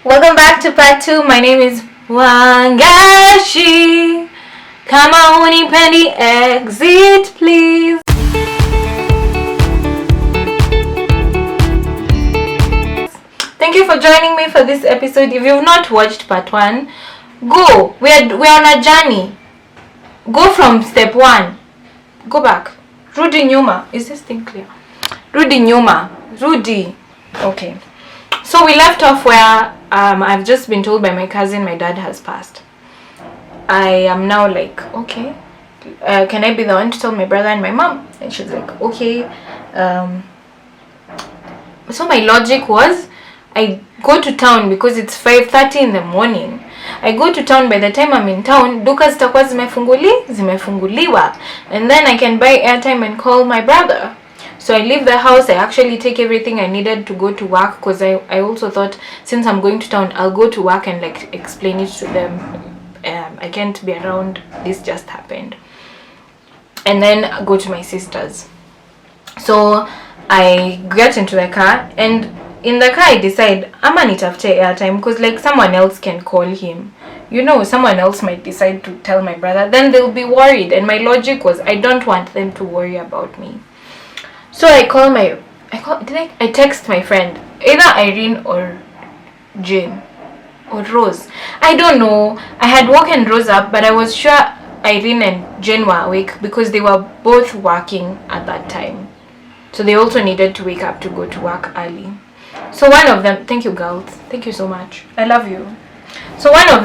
Welcome back to part 2. My name is Wangashi. Kama hunipendi, exit please. Thank you for joining me for this episode. If you've not watched part 1, go. We're on a journey. Go from step 1. Go back. Rudi nyuma. Is this thing clear? Rudi nyuma. Rudi. Okay. So we left off where I've just been told by my cousin my dad has passed. I am now like, okay, can I be the one to tell my brother and my mom? And she's like, okay. So my logic was, I go to town because it's 5:30 in the morning. I go to town. By the time I'm in town, duka zitakuwa zimefunguliwa, and then I can buy airtime and call my brother. So I leave the house. I actually take everything I needed to go to work, because I also thought, since I'm going to town, I'll go to work and like explain it to them. I can't be around. This just happened. And then go to my sister's. So I get into the car, and in the car I decide I'm gonna nitafute airtime, because like someone else can call him. You know, someone else might decide to tell my brother. Then they'll be worried. And my logic was, I don't want them to worry about me. So I text my friend, either Irene or Jane or Rose. I don't know. I had woken Rose up, but I was sure Irene and Jane were awake because they were both working at that time. So they also needed to wake up to go to work early. So one of them, thank you girls, thank you so much. I love you. So one of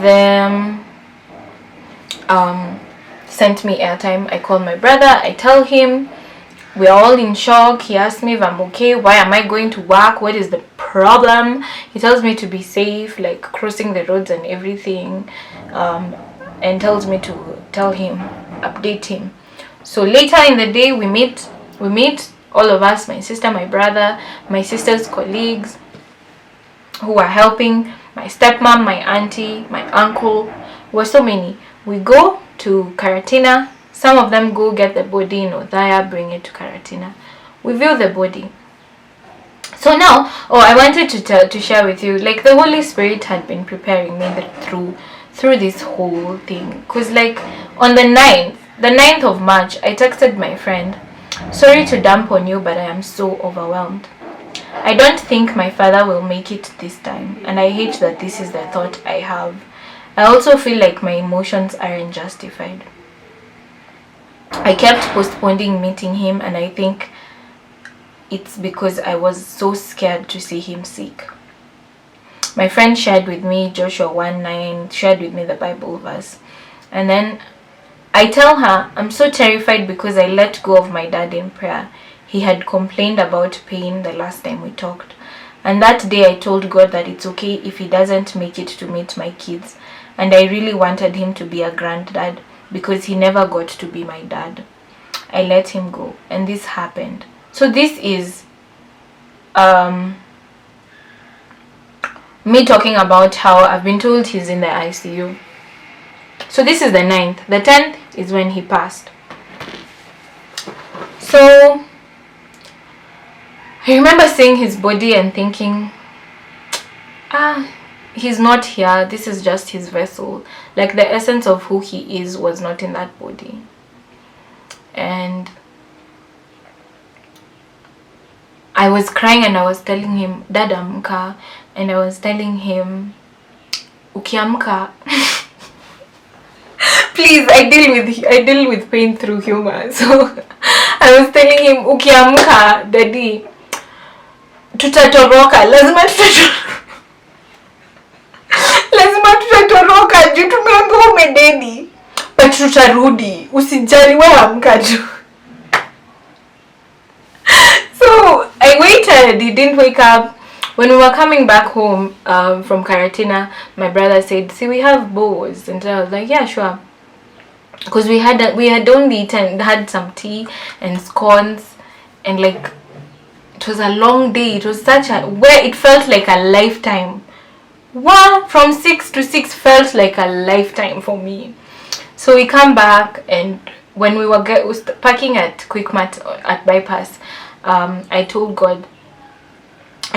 them sent me airtime. I call my brother. I tell him. We're all in shock. He asked me if I'm okay. Why am I going to work? What is the problem? He tells me to be safe, like crossing the roads and everything, and tells me to tell him, update him. So later in the day, we meet all of us, my sister, my brother, my sister's colleagues who are helping, my stepmom, my auntie, my uncle. We're so many. We go to Karatina. Some of them go get the body in Othaya, bring it to Karatina. We view the body. So now, I wanted to share with you, like the Holy Spirit had been preparing me through this whole thing. Because like on the 9th of March, I texted my friend, sorry to dump on you, but I am so overwhelmed. I don't think my father will make it this time, and I hate that this is the thought I have. I also feel like my emotions aren't justified. I kept postponing meeting him, and I think it's because I was so scared to see him sick. My friend shared with me Joshua 1:9, shared with me the Bible verse. And then I tell her I'm so terrified because I let go of my dad in prayer. He had complained about pain the last time we talked. And that day I told God that it's okay if he doesn't make it to meet my kids. And I really wanted him to be a granddad because he never got to be my dad. I let him go, and this happened. So this is me talking about how I've been told he's in the ICU. So this is the 9th. The 10th is when he passed. So I remember seeing his body and thinking, he's not here. This is just his vessel. Like the essence of who he is was not in that body. And I was crying and I was telling him, Dad, amka. And I was telling him, ukiamka. Please, I deal with pain through humor. So I was telling him, ukiamka, Daddy, tutatoroka. Lazima tutatoroka juu tumeambiwa umededi, but tutarudi, usijali, wewe amka tu. So I waited. He didn't wake up. When we were coming back home from Karatina, my brother said, see, we have bows. And I was like, yeah, sure. Because we had only had some tea and scones, and like it was a long day. It was where it felt like a lifetime. From 6 to 6 felt like a lifetime for me. So we come back, and when we were parking at Quickmart at Bypass, I told God,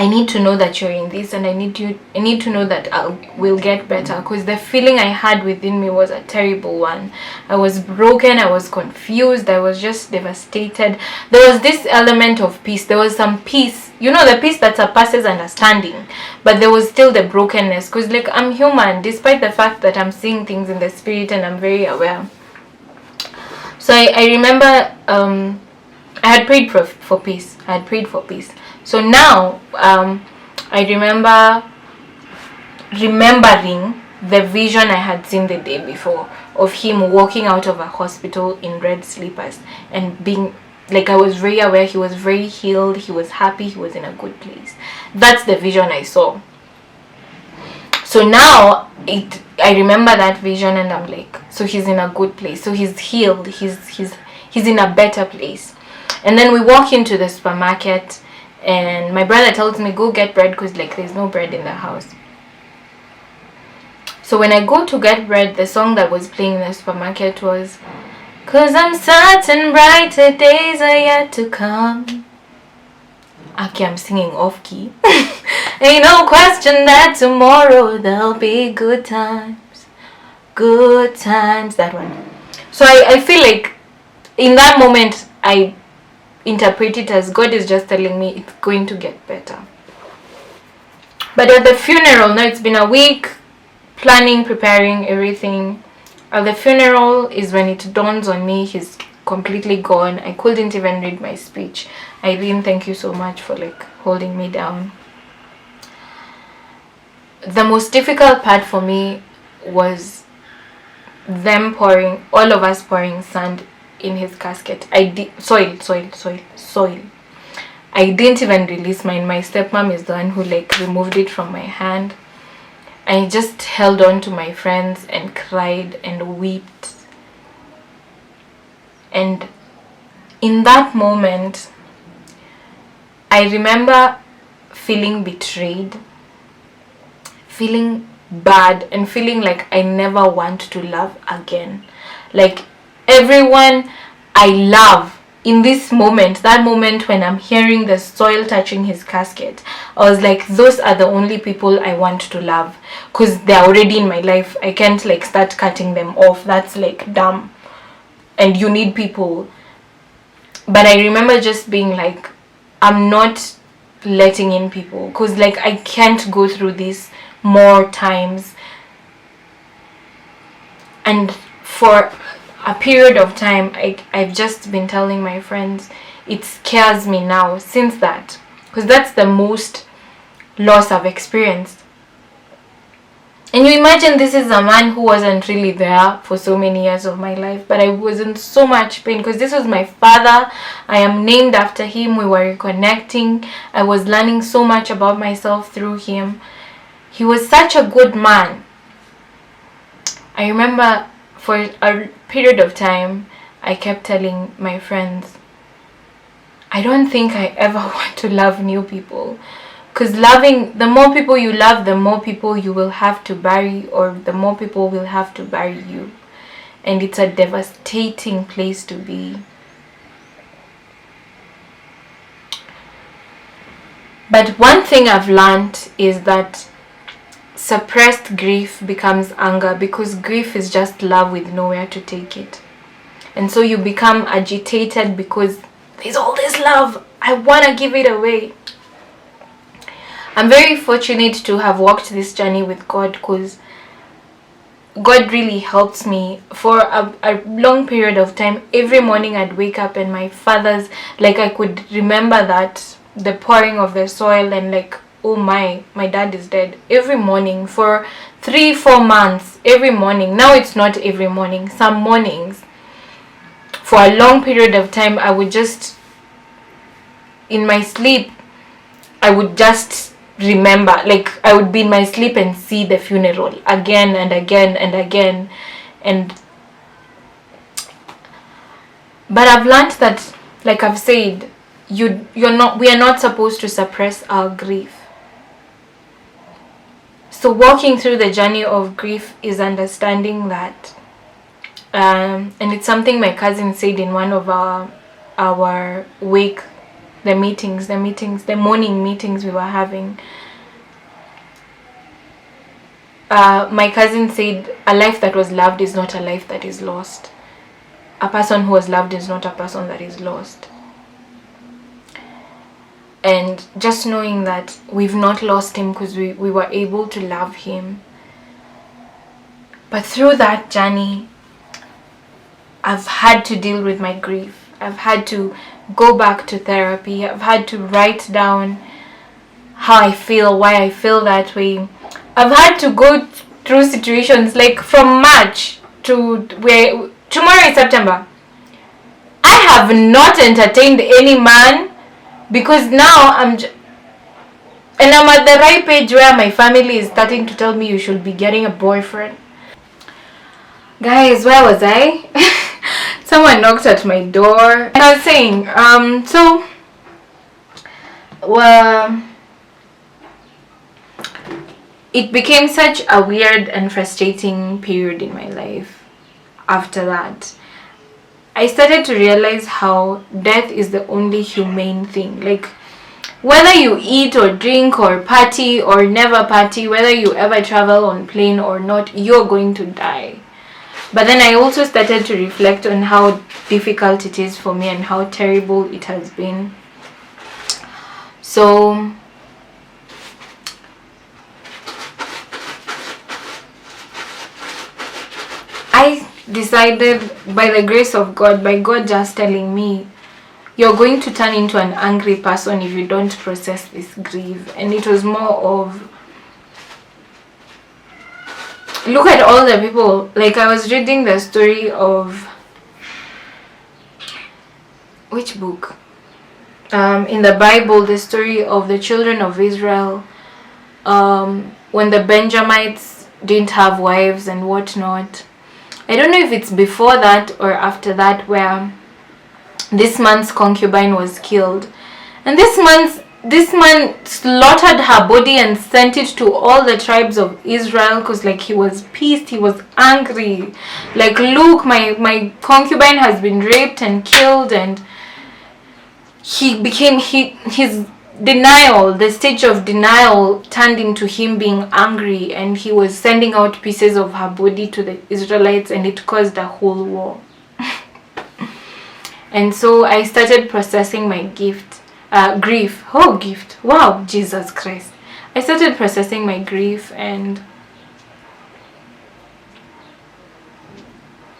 I need to know that you're in this, and I need to know that I will get better, because the feeling I had within me was a terrible one. I was broken, I was confused, I was just devastated. There was this element of peace. There was some peace, the peace that surpasses understanding, but there was still the brokenness, because like, I'm human, despite the fact that I'm seeing things in the spirit and I'm very aware. So I remember I had prayed for peace. So now I remember remembering the vision I had seen the day before of him walking out of a hospital in red slippers and being like, I was very aware he was very healed, he was happy, he was in a good place. That's the vision I saw. So now I remember that vision, and I'm like, so he's in a good place, so he's healed, he's in a better place. And then we walk into the supermarket, and my brother tells me, go get bread, because like, there's no bread in the house. So when I go to get bread, the song that was playing in the supermarket was, "'Cause I'm certain brighter days are yet to come." Okay, I'm singing off key. Ain't no question that tomorrow there'll be good times, that one. So I feel like in that moment I interpret it as God is just telling me it's going to get better. But at the funeral, now it's been a week, planning, preparing, everything. At the funeral is when it dawns on me he's completely gone. I couldn't even read my speech. Irene, thank you so much for like holding me down. The most difficult part for me was them all of us pouring sand in his casket. Soil. I didn't even release mine. My stepmom is the one who like removed it from my hand. I just held on to my friends and cried and wept. And in that moment, I remember feeling betrayed, feeling bad, and feeling like I never want to love again. Like, everyone I love in this moment, that moment when I'm hearing the soil touching his casket, I was like, those are the only people I want to love, because they're already in my life. I can't like start cutting them off. That's like dumb. And you need people. But I remember just being like, I'm not letting in people, because like, I can't go through this more times. And for a period of time, I've just been telling my friends, it scares me now since that, because that's the most loss I've experienced. And you imagine, this is a man who wasn't really there for so many years of my life, but I was in so much pain, because this was my father. I am named after him. We were reconnecting. I was learning so much about myself through him. He was such a good man. I remember for a period of time, I kept telling my friends, I don't think I ever want to love new people. Because the more people you love, the more people you will have to bury, or the more people will have to bury you. And it's a devastating place to be. But one thing I've learned is that suppressed grief becomes anger, because grief is just love with nowhere to take it. And so you become agitated because there's all this love, I want to give it away. I'm very fortunate to have walked this journey with God, because God really helped me. For a long period of time, every morning I'd wake up and my father's, like, I could remember that, the pouring of the soil, and like, oh my dad is dead. Every morning for 3-4 months, every morning. Now it's not every morning, some mornings. For a long period of time, I would just, in my sleep, I would just remember, like, I would be in my sleep and see the funeral again and again and again. But I've learned that, like I've said, we are not supposed to suppress our grief. So walking through the journey of grief is understanding that, and it's something my cousin said in one of our wake the morning meetings we were having, my cousin said, a life that was loved is not a life that is lost. A person who was loved is not a person that is lost. And just knowing that we've not lost him because we were able to love him. But through that journey, I've had to deal with my grief. I've had to go back to therapy. I've had to write down how I feel, why I feel that way. I've had to go through situations like from March to where tomorrow is September. I have not entertained any man because now I'm at the right age where my family is starting to tell me you should be getting a boyfriend. Guys, where was I? Someone knocked at my door. I was saying, it became such a weird and frustrating period in my life after that. I started to realize how death is the only humane thing. Like, whether you eat or drink or party or never party, whether you ever travel on plane or not, you're going to die. But then I also started to reflect on how difficult it is for me and how terrible it has been. So I decided, by the grace of God, by God just telling me, you're going to turn into an angry person if you don't process this grief. And it was more of, look at all the people. Like, I was reading the story of, which book? In the Bible, the story of the children of Israel, when the Benjamites didn't have wives and whatnot. I don't know if it's before that or after that, where this man's concubine was killed. And this man slaughtered her body and sent it to all the tribes of Israel because, like, he was pissed, he was angry. Like, look, my concubine has been raped and killed. And he became, his denial, the stage of denial turned into him being angry, and he was sending out pieces of her body to the Israelites, and it caused a whole war. And so I started processing my grief. Wow, Jesus Christ. I started processing my grief, and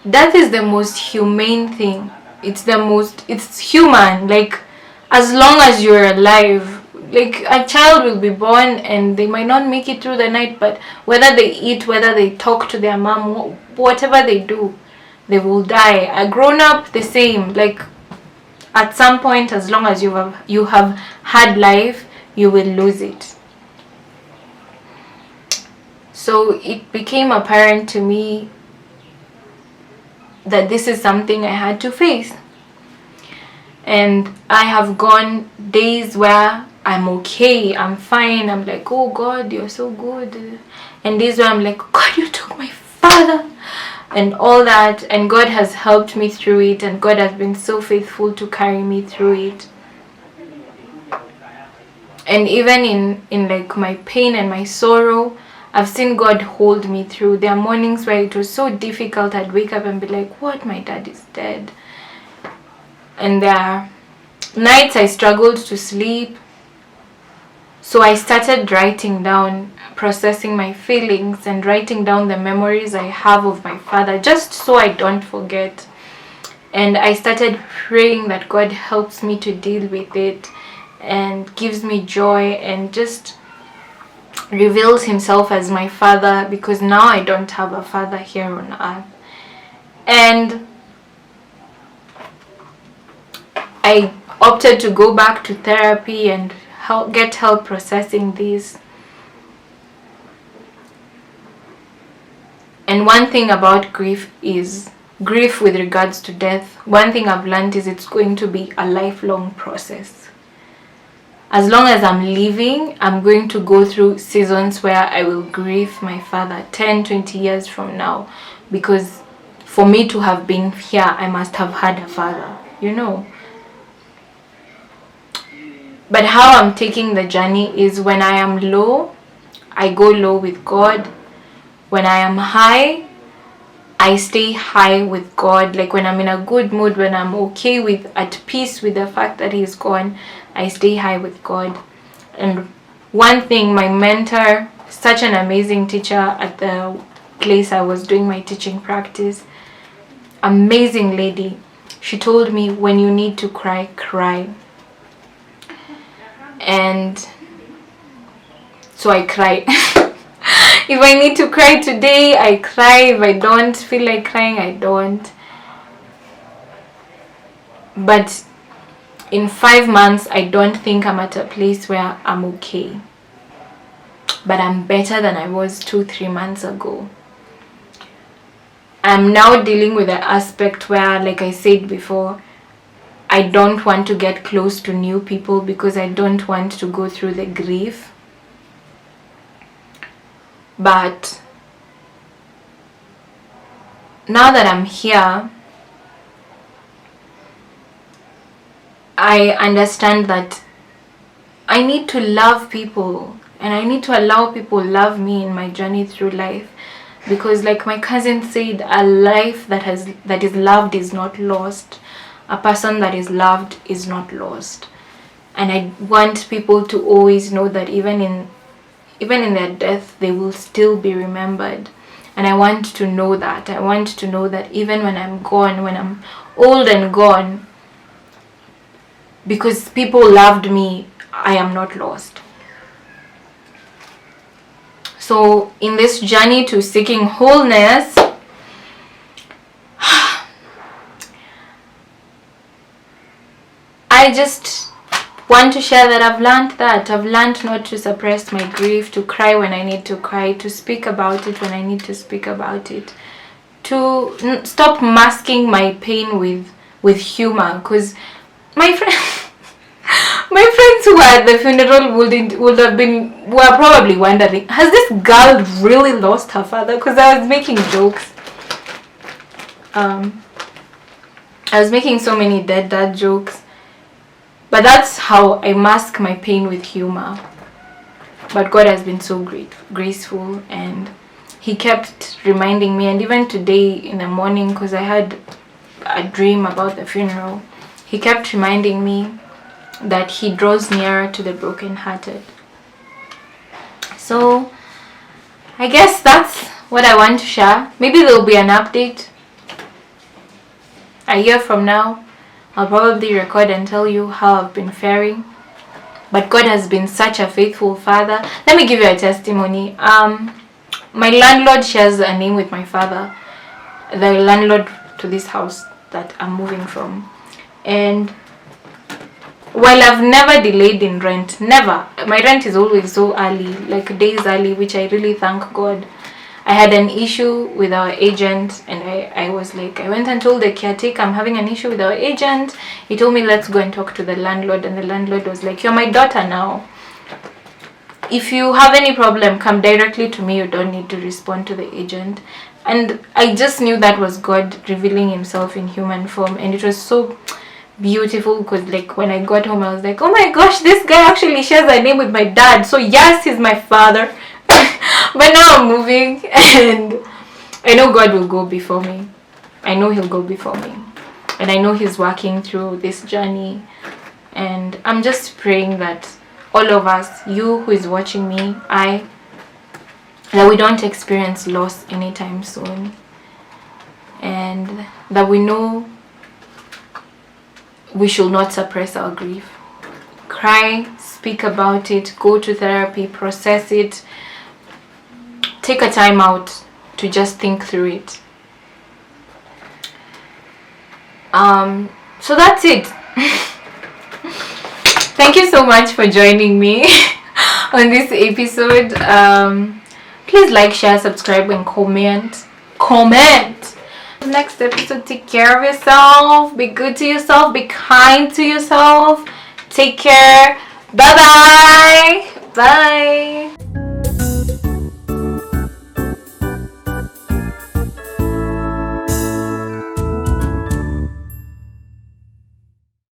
death is the most humane thing. It's human. Like, as long as you're alive, like, a child will be born and they might not make it through the night, but whether they eat, whether they talk to their mom, whatever they do, they will die. A grown-up, the same. Like, at some point, as long as you have had life, you will lose it. So it became apparent to me that this is something I had to face. And I have gone days where I'm okay, I'm fine, I'm like, oh God, you're so good. And days where I'm like, God, you took my father, and all that. And God has helped me through it, and God has been so faithful to carry me through it. And even in like my pain and my sorrow, I've seen God hold me through. There are mornings where it was so difficult, I'd wake up and be like, what, my dad is dead. And there are nights I struggled to sleep. So I started writing down, processing my feelings, and writing down the memories I have of my father, just so I don't forget. And I started praying that God helps me to deal with it and gives me joy and just reveals himself as my father, because now I don't have a father here on earth. And I opted to go back to therapy and get help processing this. And one thing about grief is, grief with regards to death, one thing I've learned is it's going to be a lifelong process. As long as I'm living, I'm going to go through seasons where I will grieve my father 10, 20 years from now. Because for me to have been here, I must have had a father, you know. But how I'm taking the journey is when I am low, I go low with God. When I am high, I stay high with God. Like when I'm in a good mood, when I'm okay with, at peace with the fact that He's gone, I stay high with God. And one thing, my mentor, such an amazing teacher at the place I was doing my teaching practice, amazing lady, she told me, when you need to cry, cry. And so I cry. If I need to cry today, I cry. If I don't feel like crying, I don't. But in 5 months, I don't think I'm at a place where I'm okay. But I'm better than I was 2-3 months ago. I'm now dealing with the aspect where, like I said before, I don't want to get close to new people because I don't want to go through the grief. But now that I'm here, I understand that I need to love people, and I need to allow people love me in my journey through life. Because like my cousin said, a life that is loved is not lost. A person that is loved is not lost. And I want people to always know that even in their death, they will still be remembered. And I want to know that. I want to know that even when I'm gone, when I'm old and gone, because people loved me, I am not lost. So in this journey to seeking wholeness, I just want to share that I've learned not to suppress my grief, to cry when I need to cry, to speak about it when I need to speak about it, to stop masking my pain with humor. Because my friends who were at the funeral were probably wondering, has this girl really lost her father? Because I was making jokes. I was making so many dead dad jokes. But that's how I mask my pain with humor. But God has been so graceful, and He kept reminding me. And even today in the morning, because I had a dream about the funeral, He kept reminding me that He draws nearer to the brokenhearted. So I guess that's what I want to share. Maybe there'll be an update a year from now. I'll probably record and tell you how I've been faring. But God has been such a faithful Father. Let me give you a testimony. My landlord shares a name with my father, the landlord to this house that I'm moving from. And while I've never delayed in rent, never, my rent is always so early, like days early, which I really thank God. I had an issue with our agent, and I was like, I went and told the caretaker I'm having an issue with our agent. He told me, let's go and talk to the landlord, and the landlord was like, you're my daughter now. If you have any problem, come directly to me. You don't need to respond to the agent. And I just knew that was God revealing Himself in human form, and it was so beautiful. Because like when I got home, I was like, oh my gosh, this guy actually shares a name with my dad, so yes, he's my father. But now I'm moving, and I know God will go before me. I know He'll go before me, and I know He's working through this journey. And I'm just praying that all of us, you who is watching me, that we don't experience loss anytime soon, and that we know we should not suppress our grief. Cry, speak about it, go to therapy, process it. Take a time out to just think through it. So that's it. Thank you so much for joining me on this episode. Please like, share, subscribe, and comment. Next episode, take care of yourself. Be good to yourself. Be kind to yourself. Take care. Bye-bye. Bye.